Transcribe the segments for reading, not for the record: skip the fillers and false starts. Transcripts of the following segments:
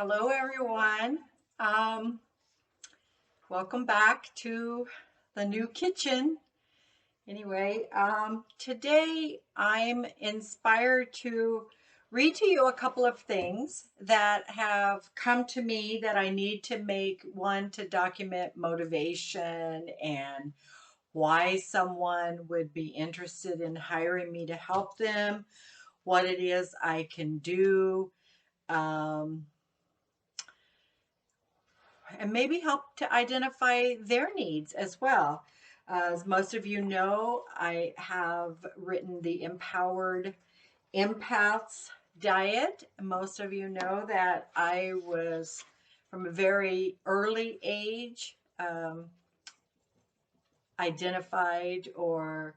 Hello, everyone. Um, Welcome back to the new kitchen. Anyway, today I'm inspired to read to you a couple of things that have come to me that I need to make one to document motivation and why someone would be interested in hiring me to help them, what it is I can do. Um, and maybe help to identify their needs as well. As most of you know, I have written the Empowered Empaths Diet. Most of you know that I was from a very early age identified or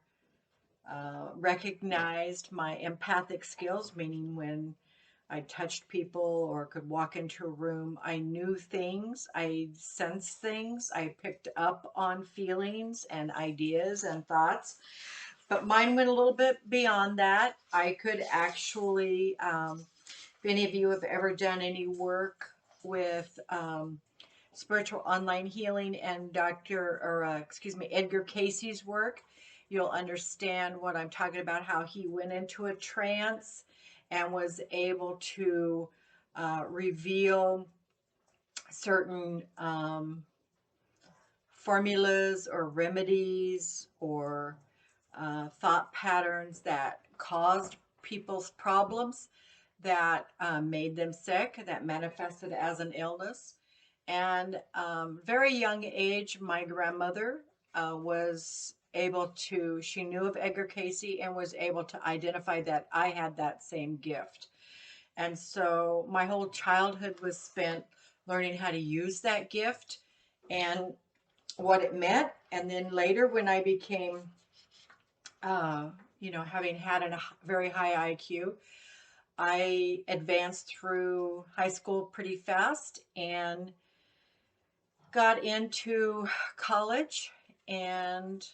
recognized my empathic skills, meaning when I touched people or could walk into a room, I knew things, I sensed things, I picked up on feelings and ideas and thoughts. But mine went a little bit beyond that. I could actually, if any of you have ever done any work with spiritual online healing and Edgar Casey's work, you'll understand what I'm talking about, how he went into a trance and was able to reveal certain formulas or remedies or thought patterns that caused people's problems, that made them sick, that manifested as an illness. And very young age, my grandmother was able to, she knew of Edgar Casey and was able to identify that I had that same gift. And so my whole childhood was spent learning how to use that gift and what it meant. And then later, when I became, uh, having had a very high IQ, I advanced through high school pretty fast and got into college and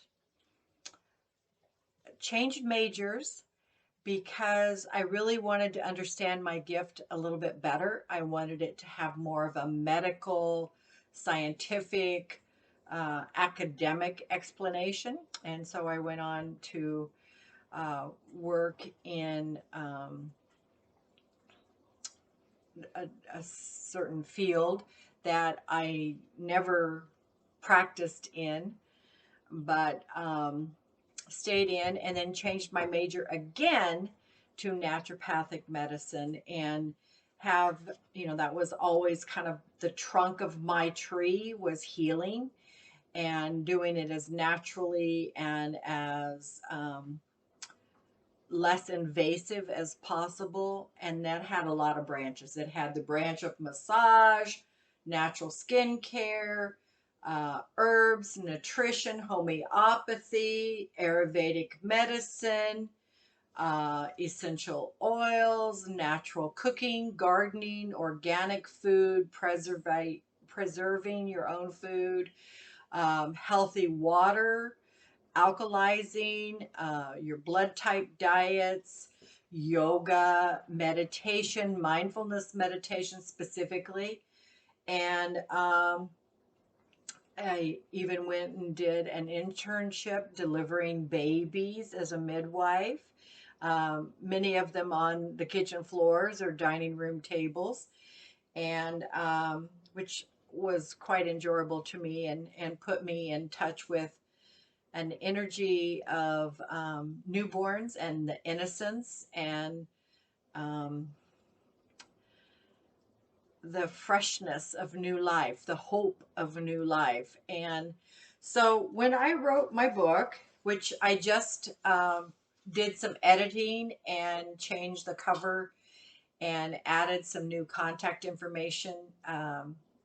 changed majors because I really wanted to understand my gift a little bit better. I wanted it to have more of a medical, scientific, academic explanation. And so I went on to work in a certain field that I never practiced in, but stayed in, and then changed my major again to naturopathic medicine. And have, that was always kind of the trunk of my tree, was healing and doing it as naturally and as less invasive as possible. And that had a lot of branches. It had the branch of massage, natural skincare, herbs, nutrition, homeopathy, Ayurvedic medicine, essential oils, natural cooking, gardening, organic food, preserving your own food, healthy water, alkalizing, your blood type diets, yoga, meditation, mindfulness meditation specifically. And I even went and did an internship delivering babies as a midwife, many of them on the kitchen floors or dining room tables, and which was quite enjoyable to me and put me in touch with an energy of newborns and the innocence and um, the freshness of new life, the hope of a new life. And so when I wrote my book, which I just did some editing and changed the cover and added some new contact information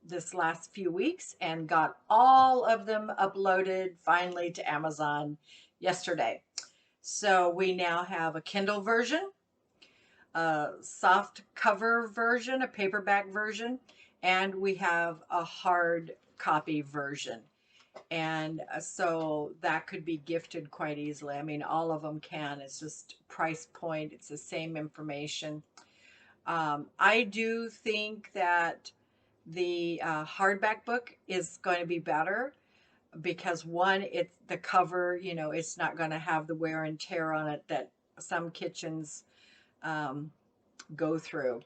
this last few weeks, and got all of them uploaded finally to Amazon yesterday. So we now have a Kindle version, a soft cover version, a paperback version, and we have a hard copy version. And so that could be gifted quite easily. I mean, all of them can. It's just price point. It's the same information. I do think that the hardback book is going to be better because one, it's the cover, you know, it's not going to have the wear and tear on it that some kitchens um, go through.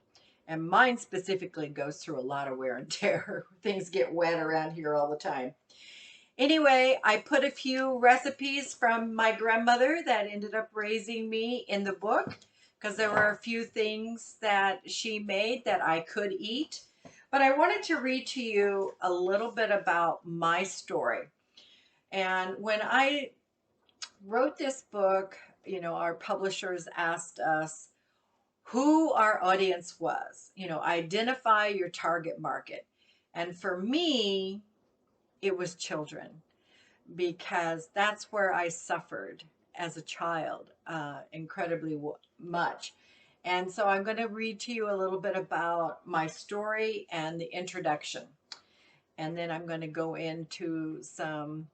And mine specifically goes through a lot of wear and tear. Things get wet around here all the time. Anyway, I put a few recipes from my grandmother that ended up raising me in the book because there were a few things that she made that I could eat. But I wanted to read to you a little bit about my story. And when I wrote this book, you know, our publishers asked us who our audience was, you know, identify your target market. And for me, it was children because that's where I suffered as a child incredibly much. And so I'm going to read to you a little bit about my story and the introduction. And then I'm going to go into some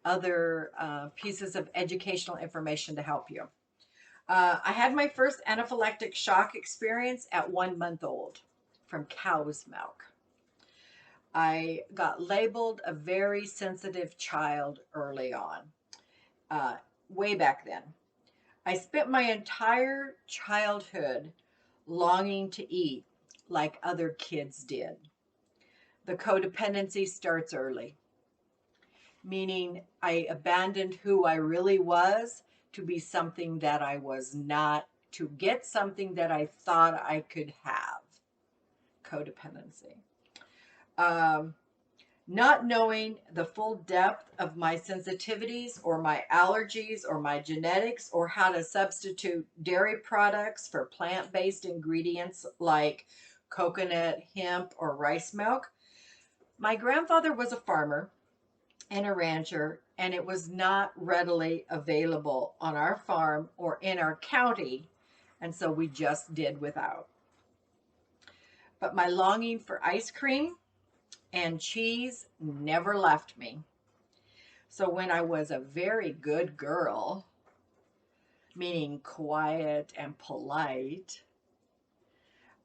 other pieces of educational information to help you. I had my first anaphylactic shock experience at 1 month old from cow's milk. I got labeled a very sensitive child early on, way back then. I spent my entire childhood longing to eat like other kids did. The codependency starts early, meaning I abandoned who I really was to be something that I was not, to get something that I thought I could have. Codependency. Um, Not knowing the full depth of my sensitivities or my allergies or my genetics or how to substitute dairy products for plant-based ingredients like coconut, hemp, or rice milk. My grandfather was a farmer and a rancher, and it was not readily available on our farm or in our county, and so we just did without. But my longing for ice cream and cheese never left me. So when I was a very good girl, meaning quiet and polite,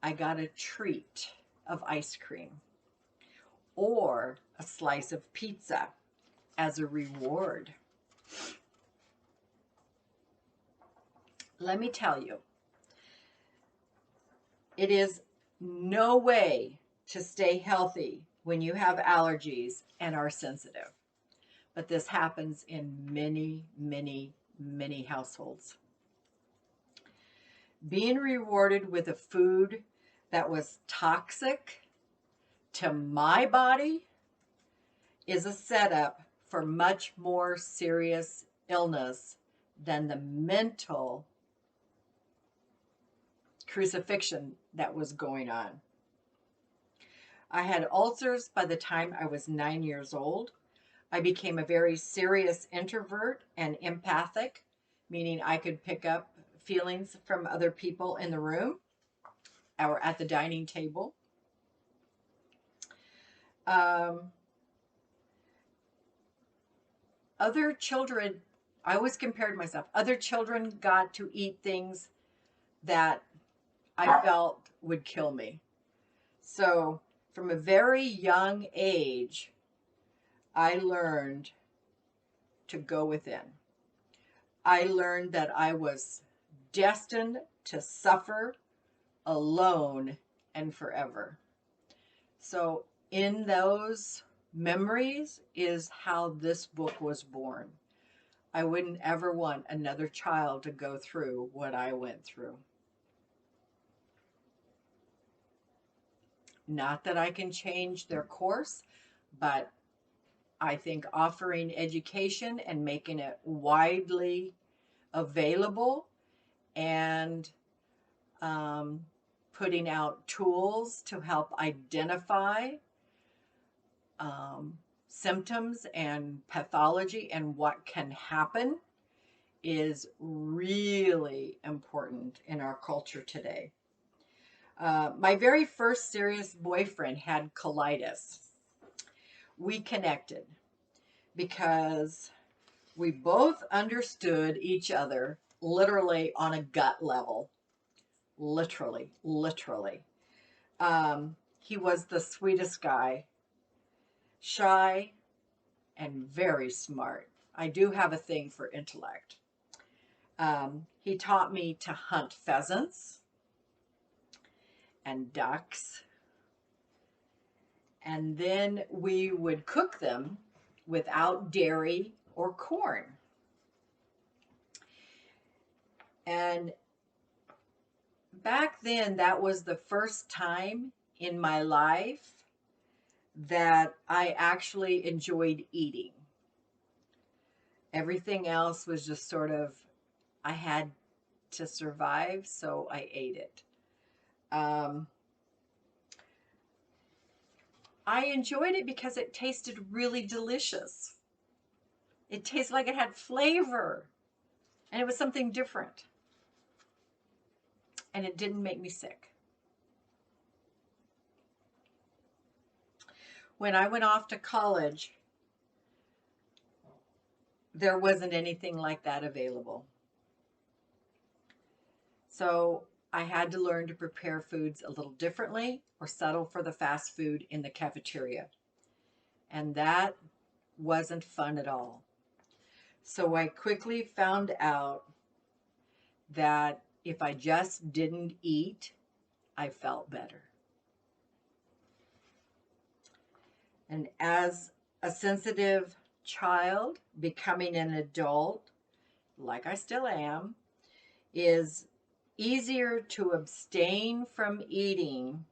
I got a treat of ice cream or a slice of pizza as a reward. Let me tell you, it is no way to stay healthy when you have allergies and are sensitive. But this happens in many, many, many households. Being rewarded with a food that was toxic to my body is a setup for much more serious illness than the mental crucifixion that was going on. I had ulcers by the time I was 9 years old. I became a very serious introvert and empathic, meaning I could pick up feelings from other people in the room or at the dining table. Other children, I always compared myself, other children got to eat things that I felt would kill me. So from a very young age, I learned to go within. I learned that I was destined to suffer alone and forever. So in those memories is how this book was born. I wouldn't ever want another child to go through what I went through. Not that I can change their course, but I think offering education and making it widely available and putting out tools to help identify symptoms and pathology and what can happen is really important in our culture today. My very first serious boyfriend had colitis. We connected because we both understood each other literally on a gut level. literally, literally. He was the sweetest guy, shy and very smart. I do have a thing for intellect. He taught me to hunt pheasants and ducks, and then we would cook them without dairy or corn. And back then, that was the first time in my life that I actually enjoyed eating. Everything else was just sort of, I had to survive, so I ate it. I enjoyed it because it tasted really delicious. It tasted like it had flavor, and it was something different. And it didn't make me sick. When I went off to college, there wasn't anything like that available. So I had to learn to prepare foods a little differently or settle for the fast food in the cafeteria. And that wasn't fun at all. So I quickly found out that if I just didn't eat, I felt better. And as a sensitive child, becoming an adult, like I still am, is easier to abstain from eating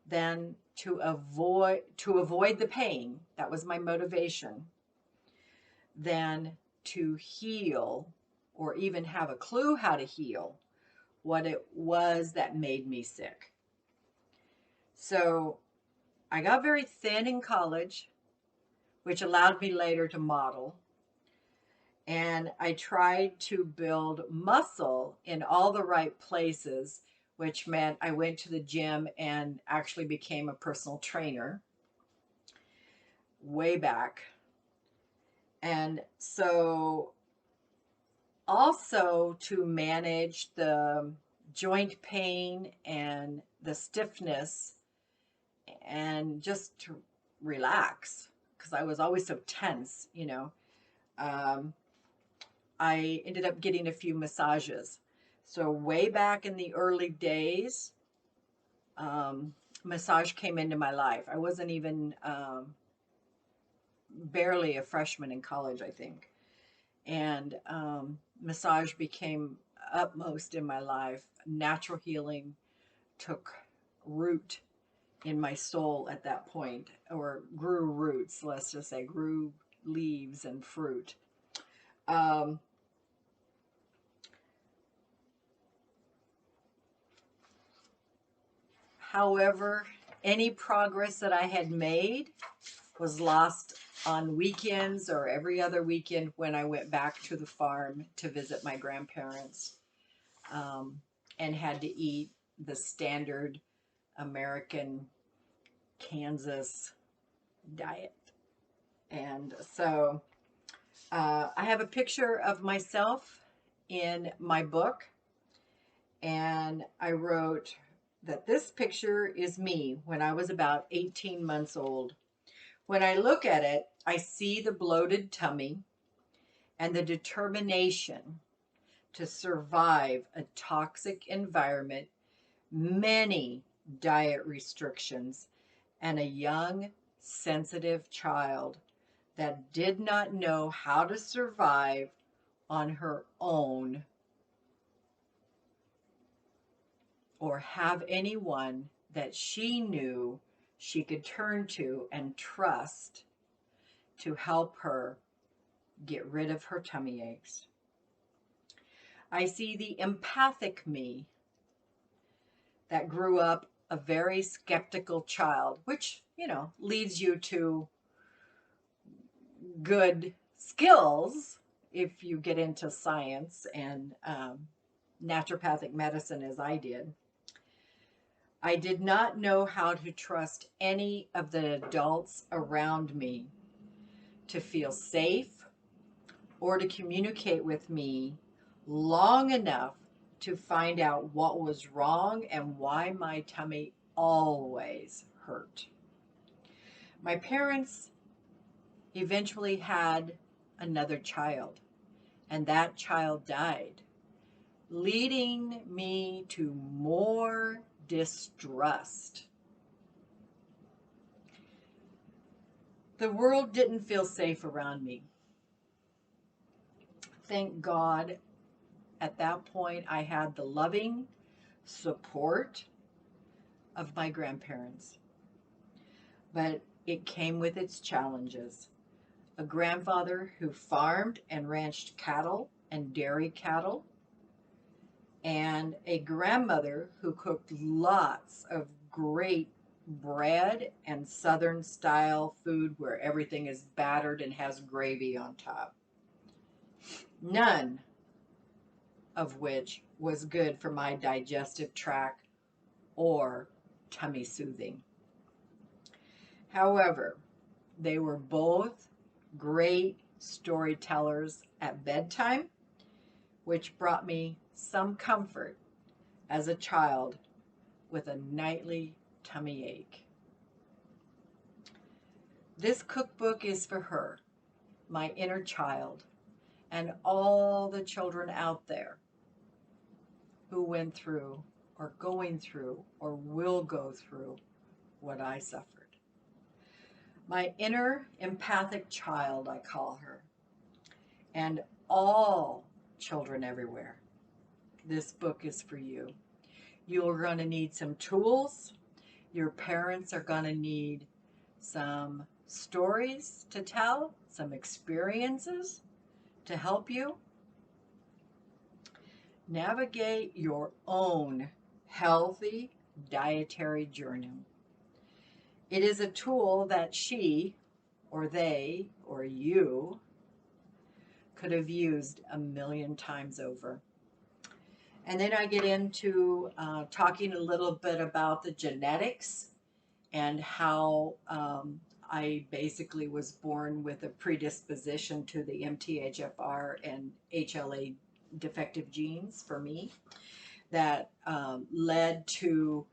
than to avoid the pain. That was my motivation. Than to heal or even have a clue how to heal what it was that made me sick. So I got very thin in college, which allowed me later to model. And I tried to build muscle in all the right places, which meant I went to the gym and actually became a personal trainer way back. And so also to manage the joint pain and the stiffness and just to relax, because I was always so tense, you know. I ended up getting a few massages. So way back in the early days, massage came into my life. I wasn't even barely a freshman in college, I think. And massage became upmost in my life. Natural healing took root in my soul at that point, or grew roots, let's just say, grew leaves and fruit. However, any progress that I had made was lost on weekends or every other weekend when I went back to the farm to visit my grandparents, and had to eat the standard American Kansas diet. And so I have a picture of myself in my book, and I wrote that this picture is me when I was about 18 months old. When I look at it, I see the bloated tummy and the determination to survive a toxic environment, many diet restrictions, and a young, sensitive child that did not know how to survive on her own or have anyone that she knew she could turn to and trust to help her get rid of her tummy aches. I see the empathic me that grew up a very skeptical child, which, you know, leads you to good skills if you get into science and naturopathic medicine as I did. I did not know how to trust any of the adults around me to feel safe or to communicate with me long enough to find out what was wrong and why my tummy always hurt. My parents eventually had another child, and that child died, leading me to more distrust. The world didn't feel safe around me. Thank God, at that point, I had the loving support of my grandparents. But it came with its challenges. A grandfather who farmed and ranched cattle and dairy cattle, and a grandmother who cooked lots of great bread and Southern style food where everything is battered and has gravy on top. None of which was good for my digestive tract or tummy soothing. However, they were both great storytellers at bedtime, which brought me some comfort as a child with a nightly tummy ache. This cookbook is for her, my inner child, and all the children out there who went through or going through or will go through what I suffered. My inner empathic child, I call her, and all children everywhere. This book is for you. You're going to need some tools. Your parents are going to need some stories to tell, some experiences to help you navigate your own healthy dietary journey. It is a tool that she or they or you could have used a million times over. And then I get into talking a little bit about the genetics and how I basically was born with a predisposition to the MTHFR and HLA defective genes for me that led to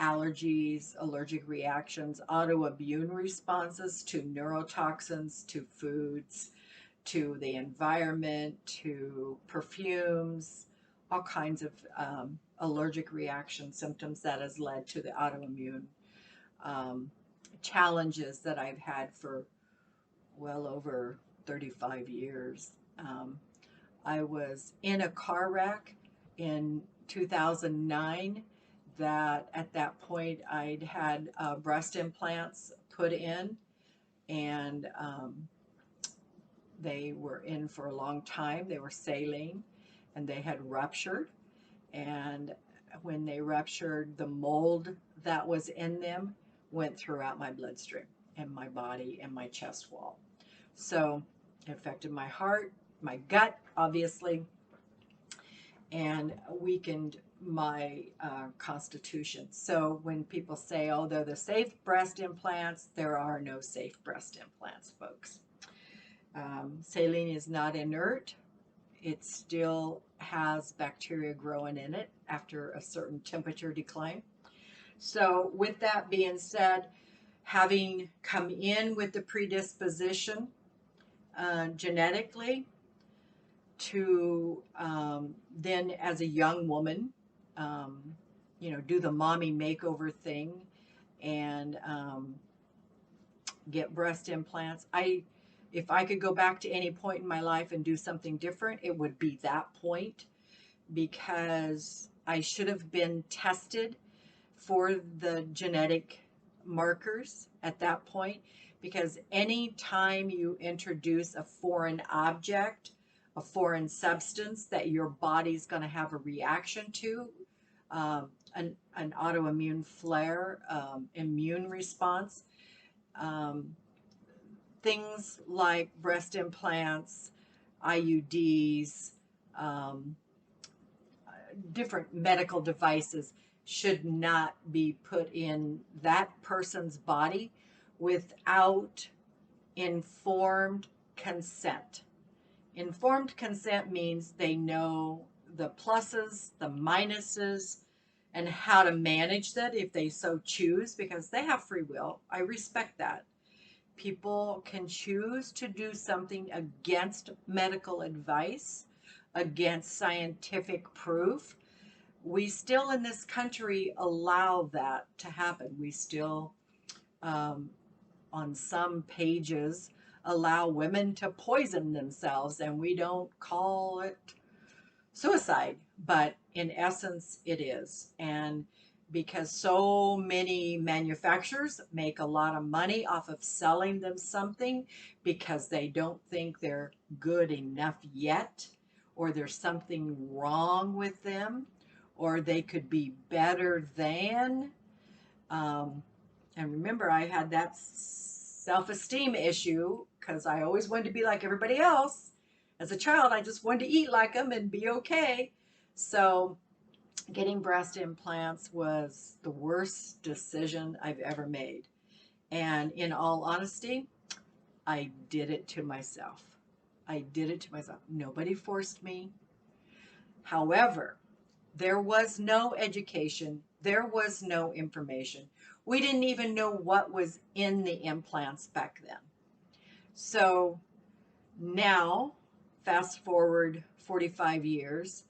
allergies, allergic reactions, autoimmune responses to neurotoxins, to foods, to the environment, to perfumes, all kinds of allergic reaction symptoms that has led to the autoimmune challenges that I've had for well over 35 years. I was in a car wreck in 2009 that at that point I'd had breast implants put in, and they were in for a long time. They were saline and they had ruptured, and when they ruptured, the mold that was in them went throughout my bloodstream and my body and my chest wall. So it affected my heart, my gut, obviously, and weakened my constitution. So when people say, oh, they're the safe breast implants, there are no safe breast implants, folks. Saline is not inert. It still has bacteria growing in it after a certain temperature decline. So with that being said, having come in with the predisposition genetically to then as a young woman, do the mommy makeover thing and get breast implants. If I could go back to any point in my life and do something different, it would be that point, because I should have been tested for the genetic markers at that point, because any time you introduce a foreign object, a foreign substance that your body's going to have a reaction to, an autoimmune flare, immune response, things like breast implants, IUDs, different medical devices should not be put in that person's body without informed consent. Informed consent means they know the pluses, the minuses, and how to manage that if they so choose, because they have free will. I respect that. People can choose to do something against medical advice, against scientific proof. We still in this country allow that to happen. We still, um, on some pages, allow women to poison themselves, and we don't call it suicide, but in essence, it is. And because so many manufacturers make a lot of money off of selling them something because they don't think they're good enough yet, or there's something wrong with them, or they could be better than. Um, and remember, I had that self-esteem issue because I always wanted to be like everybody else. As a child, I just wanted to eat like them and be okay. So getting breast implants was the worst decision I've ever made. And in all honesty, I did it to myself. I did it to myself. Nobody forced me. However, there was no education. There was no information. We didn't even know what was in the implants back then. So now, fast forward 45 years,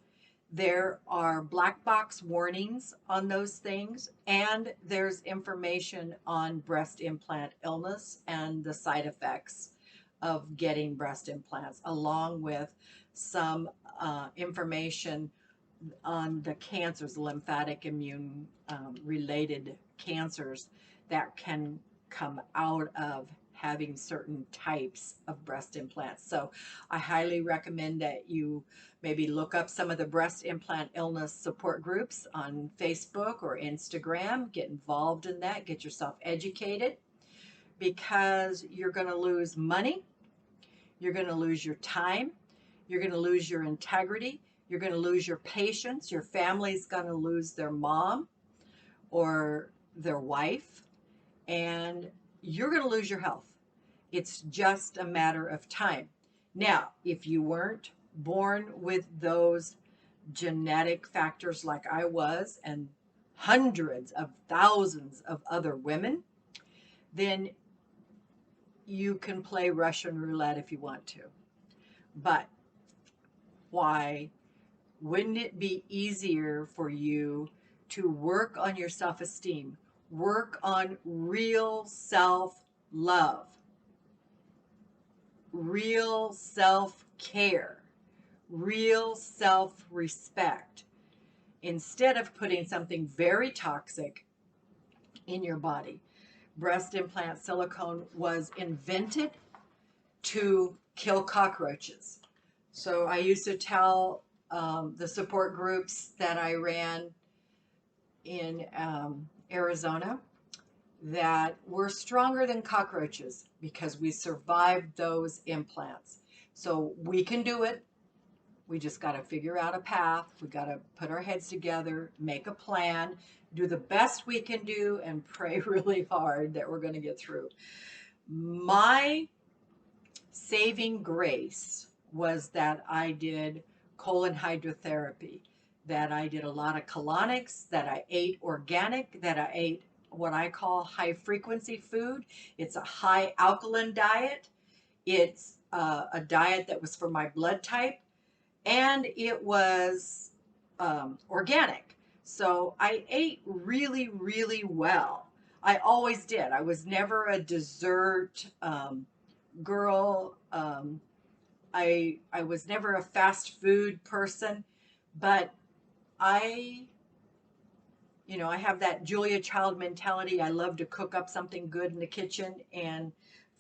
there are black box warnings on those things, and there's information on breast implant illness and the side effects of getting breast implants, along with some information on the cancers, lymphatic immune related cancers that can come out of having certain types of breast implants. So I highly recommend that you maybe look up some of the breast implant illness support groups on Facebook or Instagram, get involved in that, get yourself educated, because you're going to lose money, you're going to lose your time, you're going to lose your integrity, you're going to lose your patience, your family's going to lose their mom or their wife, and you're going to lose your health. It's just a matter of time. Now, if you weren't born with those genetic factors like I was, and hundreds of thousands of other women, then you can play Russian roulette if you want to. But why wouldn't it be easier for you to work on your self-esteem, work on real self-love, real self-care, real self-respect, instead of putting something very toxic in your body? Breast implant silicone was invented to kill cockroaches. So I used to tell the support groups that I ran in Arizona that we're stronger than cockroaches because we survived those implants. So we can do it. We just got to figure out a path. We got to put our heads together, make a plan, do the best we can do, and pray really hard that we're going to get through. My saving grace was that I did colon hydrotherapy, that I did a lot of colonics, that I ate organic, that I ate what I call high frequency food. It's a high alkaline diet. It's a diet that was for my blood type, and it was organic. So I ate really, really well. I always did. I was never a dessert girl. I was never a fast food person, but I, I have that Julia Child mentality. I love to cook up something good in the kitchen and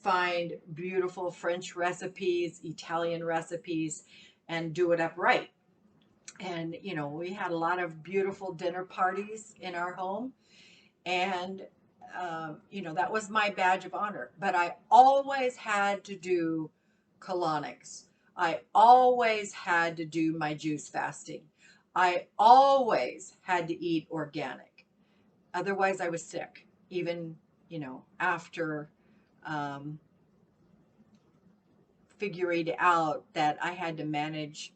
find beautiful French recipes, Italian recipes, and do it up right. And, we had a lot of beautiful dinner parties in our home. And, that was my badge of honor. But I always had to do colonics. I always had to do my juice fasting. I always had to eat organic. Otherwise, I was sick, even, after figuring out that I had to manage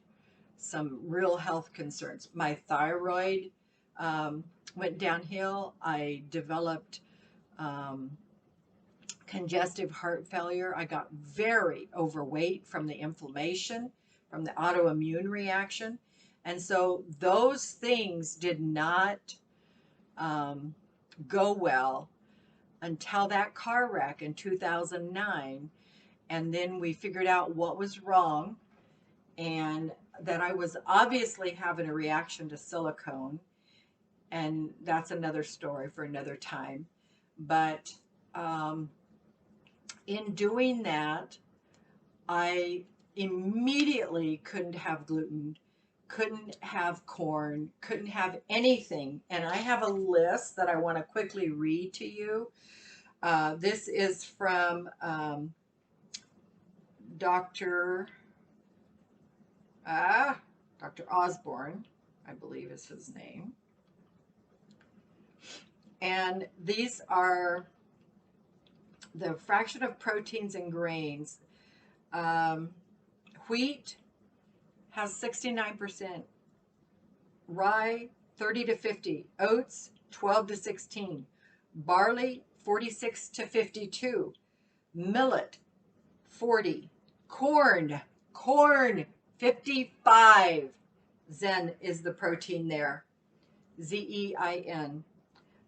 some real health concerns. My thyroid went downhill. I developed um, congestive heart failure. I got very overweight from the inflammation, from the autoimmune reaction. And so those things did not um, go well until that car wreck in 2009. And then we figured out what was wrong and that I was obviously having a reaction to silicone. And that's another story for another time. But in doing that, I immediately couldn't have gluten, couldn't have corn, couldn't have anything. And I have a list that I want to quickly read to you. This is from Dr. Dr. Osborne, I believe is his name. And these are the fraction of proteins and grains. Wheat has 69%, rye 30 to 50, oats 12 to 16, barley 46 to 52, millet 40, corn 55. Zen is the protein there, Zein.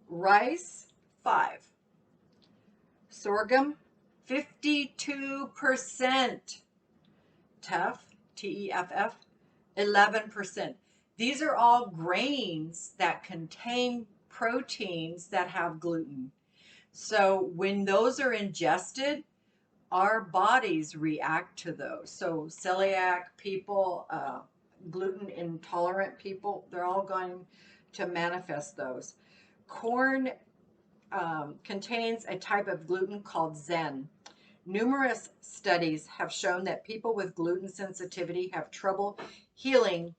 Rice 5, sorghum 52%, teff, TEFF 11%. These are all grains that contain proteins that have gluten. So when those are ingested, our bodies react to those. So celiac people, gluten intolerant people, they're all going to manifest those. Corn contains a type of gluten called Zen. Numerous studies have shown that people with gluten sensitivity have trouble healing,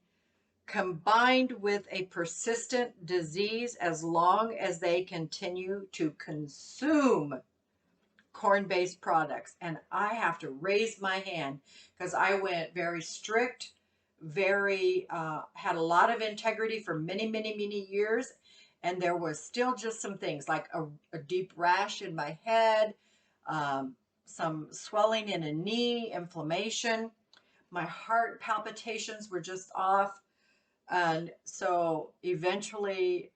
combined with a persistent disease, as long as they continue to consume corn-based products. And I have to raise my hand because I went very strict, had a lot of integrity for many, many, many years. And there was still just some things like a deep rash in my head, some swelling in a knee, inflammation. My heart palpitations were just off. And so eventually,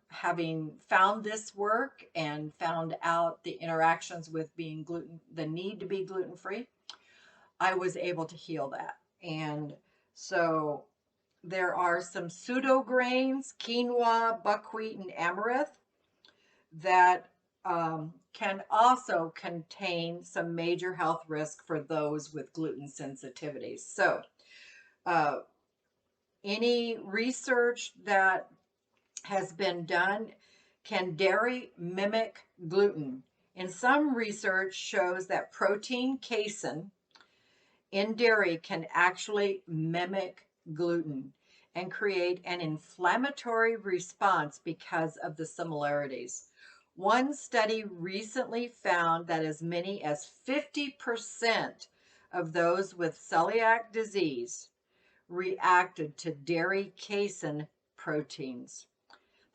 having found this work and found out the interactions with being the need to be gluten-free, I was able to heal that. And so there are some pseudo grains, quinoa, buckwheat, and amaranth, that can also contain some major health risk for those with gluten sensitivities. So any research that has been done, can dairy mimic gluten? And some research shows that protein casein in dairy can actually mimic gluten and create an inflammatory response because of the similarities. One study recently found that as many as 50% of those with celiac disease reacted to dairy casein proteins.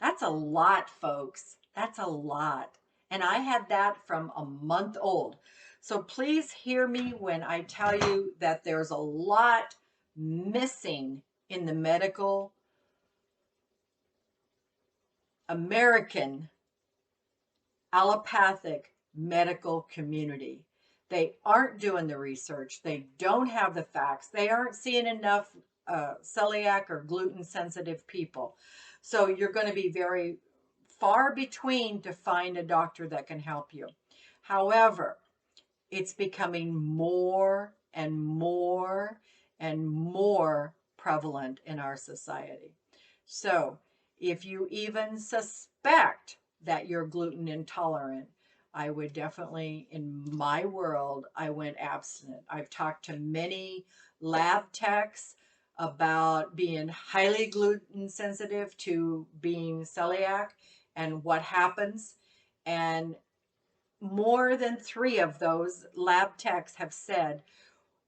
That's a lot, folks. That's a lot. And I had that from a month old. So please hear me when I tell you that there's a lot missing in the medical, American, allopathic medical community. They aren't doing the research. They don't have the facts. They aren't seeing enough celiac or gluten sensitive people. So you're going to be very far between to find a doctor that can help you. However, it's becoming more and more and more prevalent in our society. So if you even suspect that you're gluten intolerant, I would definitely, in my world, I went abstinent. I've talked to many lab techs about being highly gluten sensitive to being celiac and what happens. And more than 3 of those lab techs have said,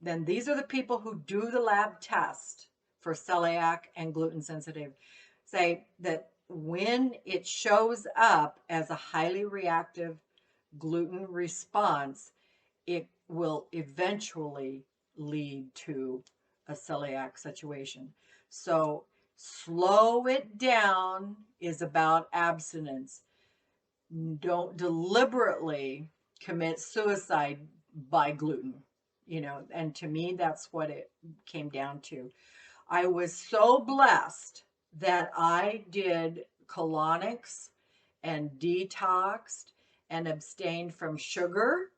then these are the people who do the lab test for celiac and gluten sensitive, say that when it shows up as a highly reactive gluten response, it will eventually lead to a celiac situation. So slow it down is about abstinence. Don't deliberately commit suicide by gluten, and to me, that's what it came down to. I was so blessed that I did colonics and detoxed and abstained from sugar.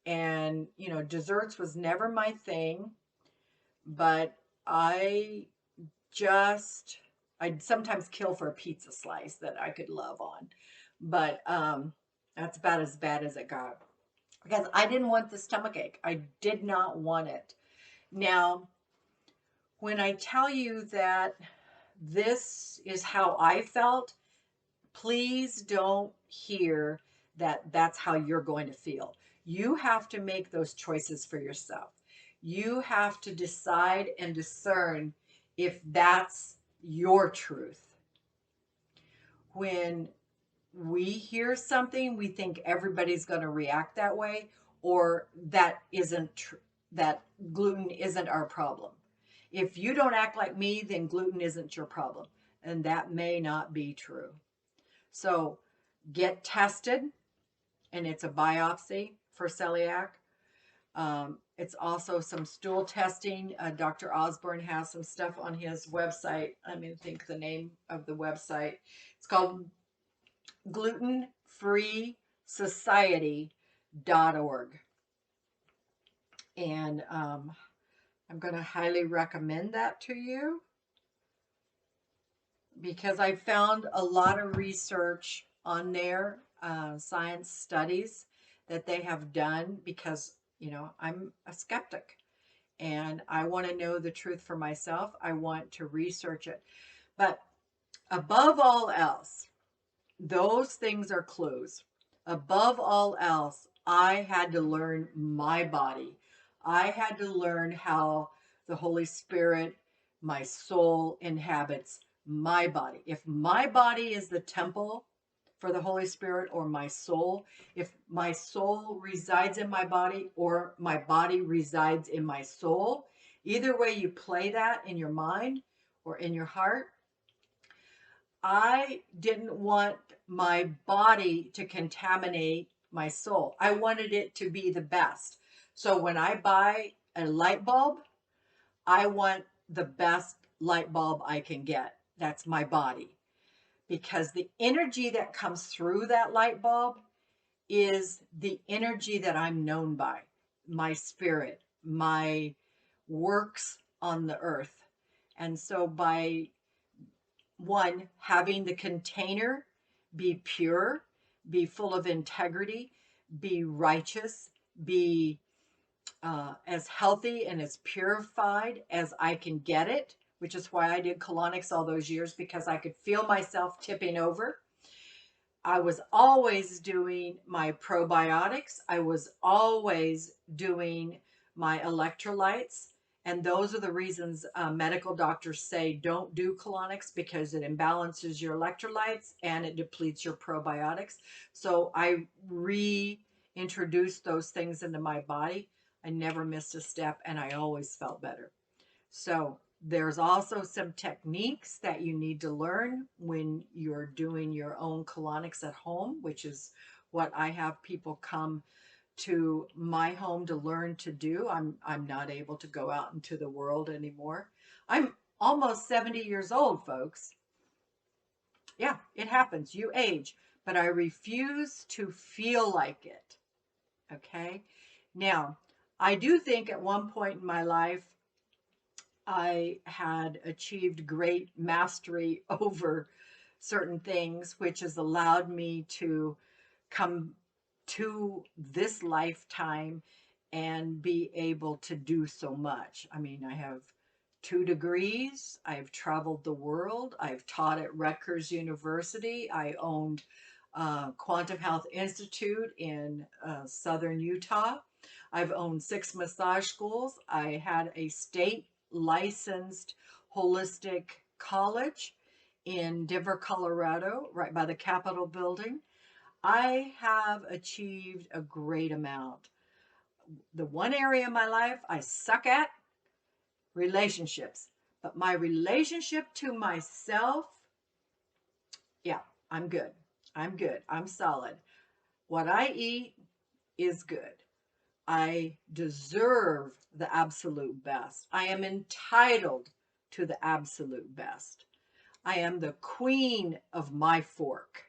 And, desserts was never my thing, but just, I'd sometimes kill for a pizza slice that I could love on. But that's about as bad as it got because I didn't want the stomach ache. I did not want it. Now, when I tell you that this is how I felt, please don't hear that that's how you're going to feel. You have to make those choices for yourself. You have to decide and discern if that's your truth. When we hear something, we think everybody's going to react that way, or that gluten isn't our problem. If you don't act like me, then gluten isn't your problem. And that may not be true. So get tested, and it's a biopsy for celiac. It's also some stool testing. Dr. Osborne has some stuff on his website. I mean, think the name of the website. It's called glutenfreesociety.org. And I'm going to highly recommend that to you because I found a lot of research on there, science studies that they have done because, I'm a skeptic and I want to know the truth for myself. I want to research it. But above all else, those things are clues. Above all else, I had to learn my body. I had to learn how the Holy Spirit, my soul, inhabits my body. If my body is the temple for the Holy Spirit, or my soul, if my soul resides in my body or my body resides in my soul, either way you play that in your mind or in your heart, I didn't want my body to contaminate my soul. I wanted it to be the best. So when I buy a light bulb, I want the best light bulb I can get. That's my body. Because the energy that comes through that light bulb is the energy that I'm known by, my spirit, my works on the earth. And so by having the container be pure, be full of integrity, be righteous, be as healthy and as purified as I can get it, which is why I did colonics all those years, because I could feel myself tipping over. I was always doing my probiotics. I was always doing my electrolytes. And those are the reasons medical doctors say don't do colonics, because it imbalances your electrolytes and it depletes your probiotics. So I reintroduced those things into my body. I never missed a step and I always felt better. So there's also some techniques that you need to learn when you're doing your own colonics at home, which is what I have people come to my home to learn to do. I'm not able to go out into the world anymore. I'm almost 70 years old, folks. Yeah, it happens. You age, but I refuse to feel like it. Okay? Now, I do think at one point in my life, I had achieved great mastery over certain things, which has allowed me to come to this lifetime and be able to do so much. I mean, I have 2 degrees. I've traveled the world. I've taught at Rutgers University. I owned Quantum Health Institute in southern Utah. I've owned 6 massage schools. I had a state licensed holistic college in Denver, Colorado, right by the Capitol building. I have achieved a great amount. The one area of my life I suck at, relationships. But my relationship to myself, yeah, I'm good. I'm good. I'm solid. What I eat is good. I deserve the absolute best. I am entitled to the absolute best. I am the queen of my fork.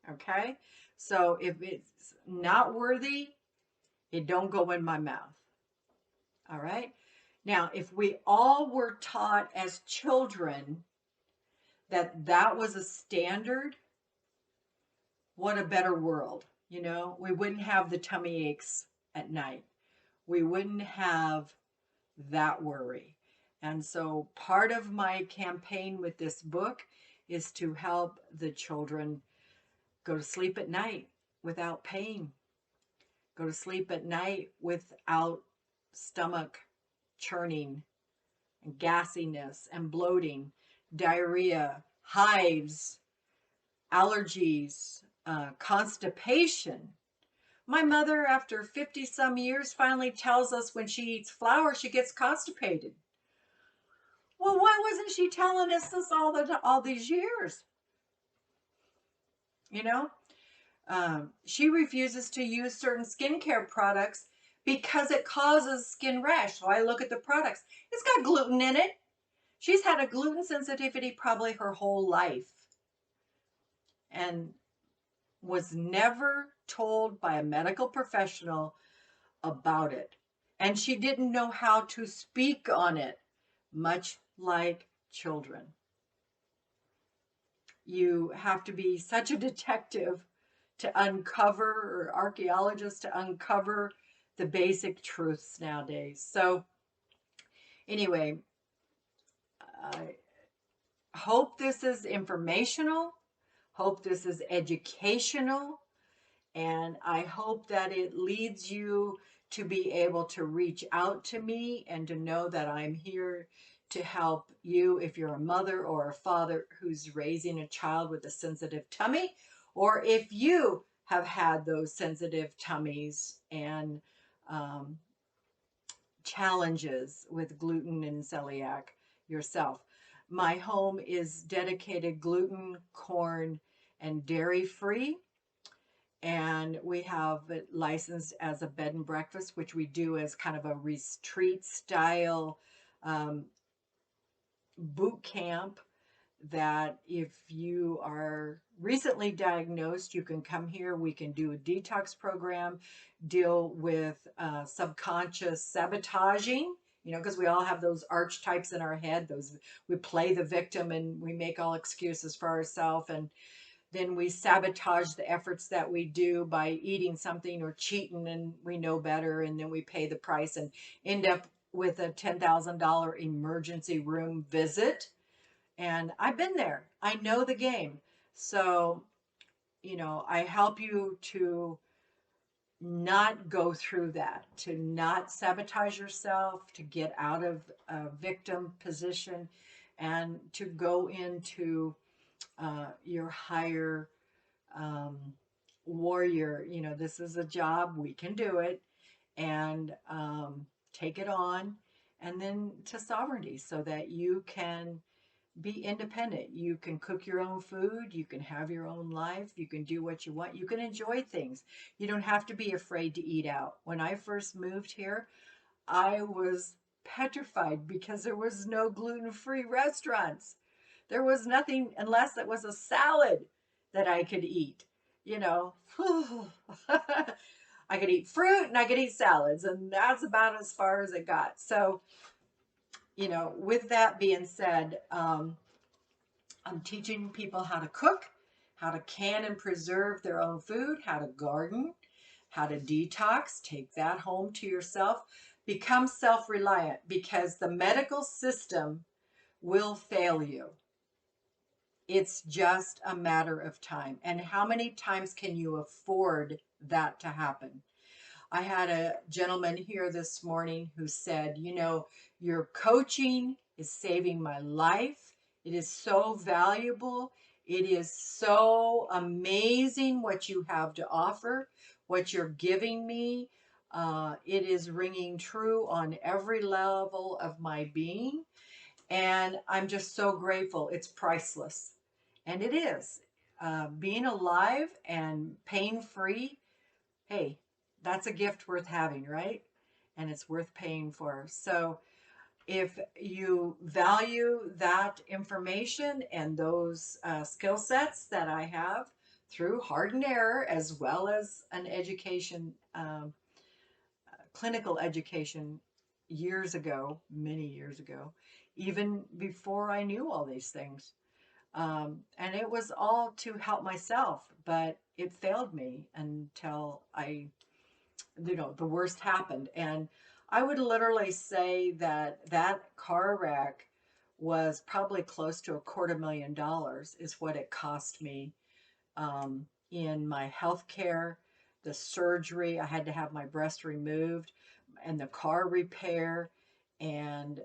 Okay? So if it's not worthy, it don't go in my mouth. All right? Now, if we all were taught as children that that was a standard, what a better world. You know, we wouldn't have the tummy aches at night. We wouldn't have that worry. And so part of my campaign with this book is to help the children go to sleep at night without pain, go to sleep at night without stomach churning and gassiness and bloating, diarrhea, hives, allergies, constipation. My mother, after 50 some years, finally tells us when she eats flour, she gets constipated. Well, why wasn't she telling us this all these years? You know, she refuses to use certain skincare products because it causes skin rash. So I look at the products. It's got gluten in it. She's had a gluten sensitivity probably her whole life and was never told by a medical professional about it. And she didn't know how to speak on it, much like children. You have to be such a detective to uncover, or archaeologist to uncover the basic truths nowadays. So anyway, I hope this is informational, hope this is educational, and I hope that it leads you to be able to reach out to me and to know that I'm here to help you if you're a mother or a father who's raising a child with a sensitive tummy, or if you have had those sensitive tummies and challenges with gluten and celiac yourself. My home is dedicated gluten, corn, and dairy free. And we have it licensed as a bed and breakfast, which we do as kind of a retreat style boot camp, that if you are recently diagnosed, you can come here. We can do a detox program, deal with subconscious sabotaging, you know, because we all have those archetypes in our head. Those, we play the victim and we make all excuses for ourselves, and then we sabotage the efforts that we do by eating something or cheating, and we know better, and then we pay the price and end up with a $10,000 emergency room visit. And I've been there. I know the game. So, you know, I help you to not go through that, to not sabotage yourself, to get out of a victim position, and to go into your higher warrior. You know, this is a job, we can do it, and take it on, and then to sovereignty so that you can be independent. You can cook your own food. You can have your own life. You can do what you want. You can enjoy things. You don't have to be afraid to eat out. When I first moved here, I was petrified because there was no gluten-free restaurants. There was nothing unless it was a salad that I could eat. You know, I could eat fruit and I could eat salads, and that's about as far as it got. So, you know, with that being said, I'm teaching people how to cook, how to can and preserve their own food, how to garden, how to detox, take that home to yourself, become self-reliant, because the medical system will fail you. It's just a matter of time. And how many times can you afford that to happen? I had a gentleman here this morning who said, you know, your coaching is saving my life. It is so valuable. It is so amazing what you have to offer, what you're giving me. It is ringing true on every level of my being. And I'm just so grateful. It's priceless. And it is. Being alive and pain free, hey, that's a gift worth having, right? And it's worth paying for. So if you value that information and those skill sets that I have through hard and error, as well as an education, clinical education years ago, many years ago, even before I knew all these things. And it was all to help myself, but it failed me until the worst happened. And I would literally say that that car wreck was probably close to $250,000 is what it cost me in my health care, the surgery. I had to have my breast removed and the car repair. And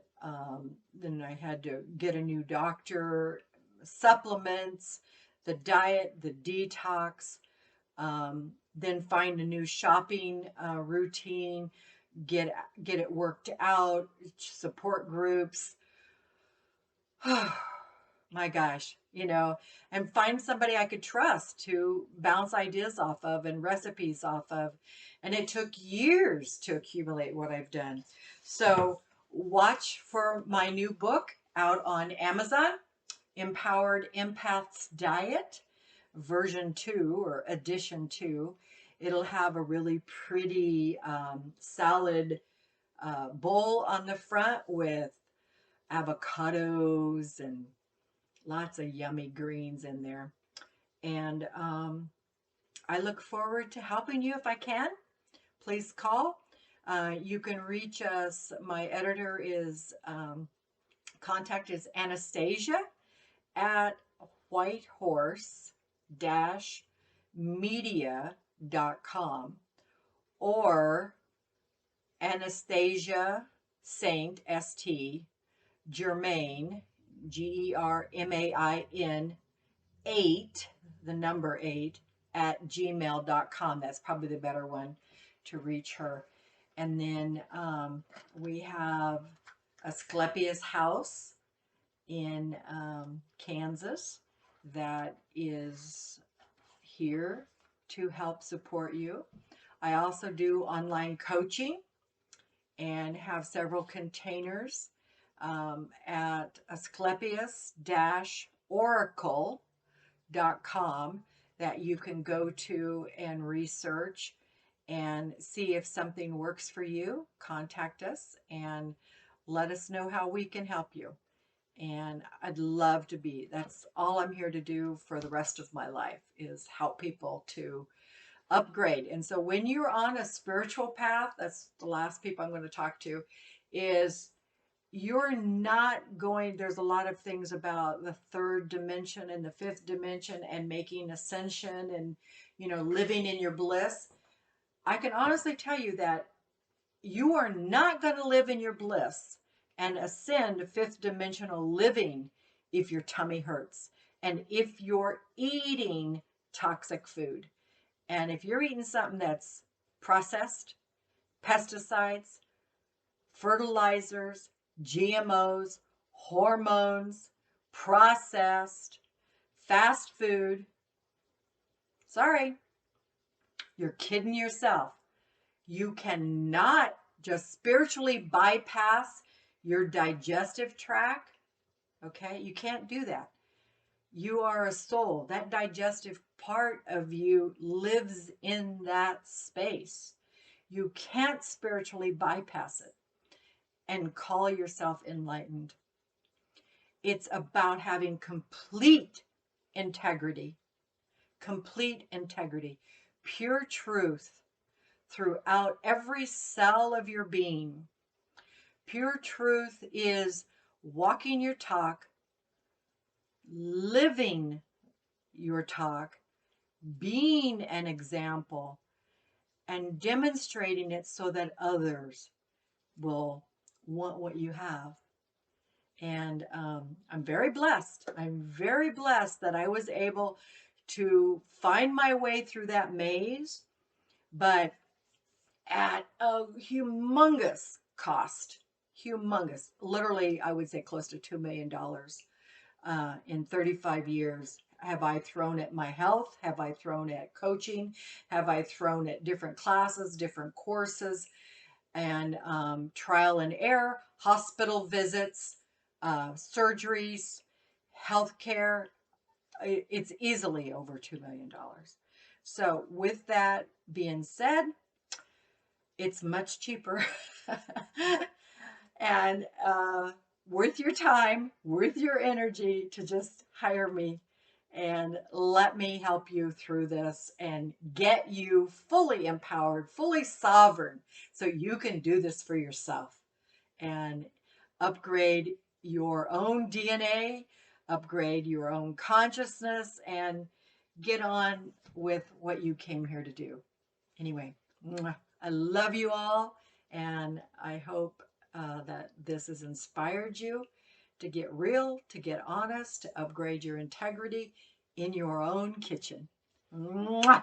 then I had to get a new doctor, supplements, the diet, the detox, then find a new shopping routine, get it worked out, support groups. My gosh, and find somebody I could trust to bounce ideas off of and recipes off of. And it took years to accumulate what I've done. So watch for my new book out on Amazon, Empowered Empaths Diet, version 2 or edition 2. It'll have a really pretty salad bowl on the front with avocados and lots of yummy greens in there. And I look forward to helping you if I can. Please call. You can reach us. My editor is, contact is Anastasia at whitehorse-media.com or Anastasia Saint, S-T, Germain, Germain, 8, the number 8, at gmail.com. That's probably the better one to reach her. And then we have Asclepius House in Kansas that is here to help support you. I also do online coaching and have several containers at Asclepius-oracle.com that you can go to and research and see if something works for you. Contact us and let us know how we can help you. And I'd love to that's all I'm here to do for the rest of my life, is help people to upgrade. And so when you're on a spiritual path, that's the last people I'm going to talk to, is you're not going, there's a lot of things about the third dimension and the fifth dimension and making ascension and, living in your bliss. I can honestly tell you that you are not going to live in your bliss and ascend fifth dimensional living if your tummy hurts and if you're eating toxic food. And if you're eating something that's processed, pesticides, fertilizers, GMOs, hormones, processed, fast food, sorry, you're kidding yourself. You cannot just spiritually bypass your digestive tract. Okay, you can't do that. You are a soul. That digestive part of you lives in that space. You can't spiritually bypass it and call yourself enlightened. It's about having complete integrity, pure truth throughout every cell of your being. Pure truth is walking your talk, living your talk, being an example, and demonstrating it so that others will want what you have. And I'm very blessed. I'm very blessed that I was able to find my way through that maze, but at a humongous cost. Humongous. Literally, I would say close to $2 million in 35 years. Have I thrown at my health? Have I thrown at coaching? Have I thrown at different classes, different courses, and trial and error, hospital visits, surgeries, healthcare? It's easily over $2 million. So, with that being said, it's much cheaper and worth your time, worth your energy to just hire me and let me help you through this and get you fully empowered, fully sovereign, so you can do this for yourself and upgrade your own DNA, upgrade your own consciousness, and get on with what you came here to do. Anyway, I love you all, and I hope that this has inspired you to get real, to get honest, to upgrade your integrity in your own kitchen. Mwah!